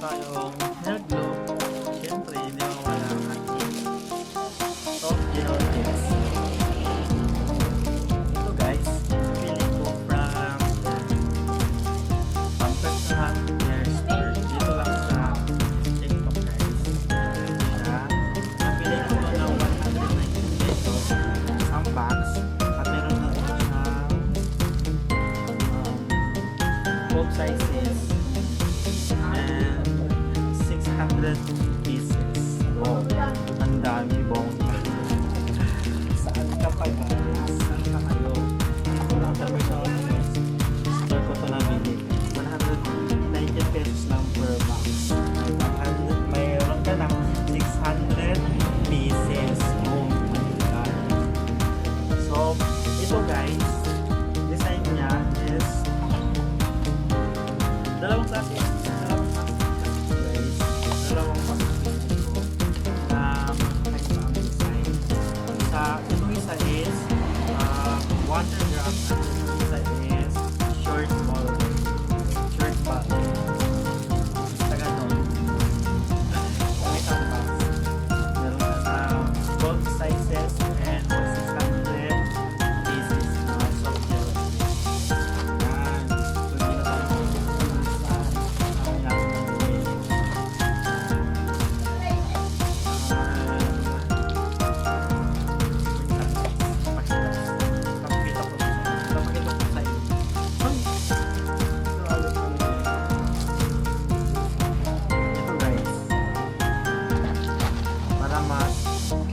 tayong hair glue. Siyempre, hindi mawala ang ating soft gel tips. Ito guys, pili ko from Pampers Hair Store. Dito lang sa TikTok guys. Siya. Napili ko ito ng 190 pesos. Isang box. At meron na ito siyang both sizes. And 600 pieces. Oh, ang dami bongga. Saan ka pa guys? Saan ka kayo? Ito lang sa personal store ko ito nabili. 190 pesos lang per box. Mayroon ka ng 600 pieces. Oh my god. So, ito guys, design niya is dalawang klase. Itong isa is water drop at isa is short ball. Short ball. Basta ganon. May isang box. Meron na both sizes and 600 pieces na soft gel. Yan. So, hindi na tayo saan.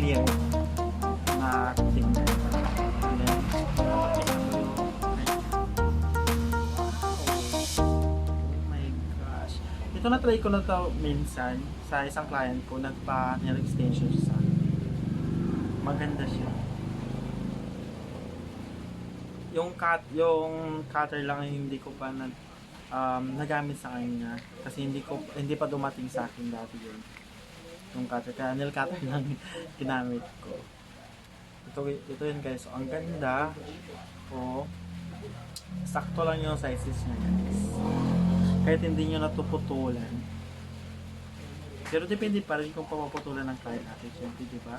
Clear na tingnan. Oh my gosh. Ito na try ko na to minsan sa isang client ko, nagpa-nail extension siya sa akin. Maganda siya. Yung cutter lang hindi ko pa nagamit sa kanya kasi hindi pa dumating sa akin dati yun. Yung cutter, kaya nail cutter lang ginamit ko. Ito yun guys. So, ang ganda. O, sakto lang yung sizes niya guys. Kahit hindi nyo natuputulan. Pero depende pa rin kung papaputulan ng client natin. Siyempre, di ba?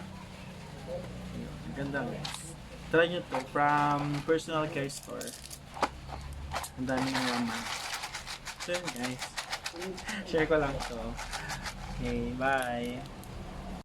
Ang ganda guys. Try nyo to from Personal Care Store. Ang daming naman. So yun guys. Share ko lang to. Okay, bye!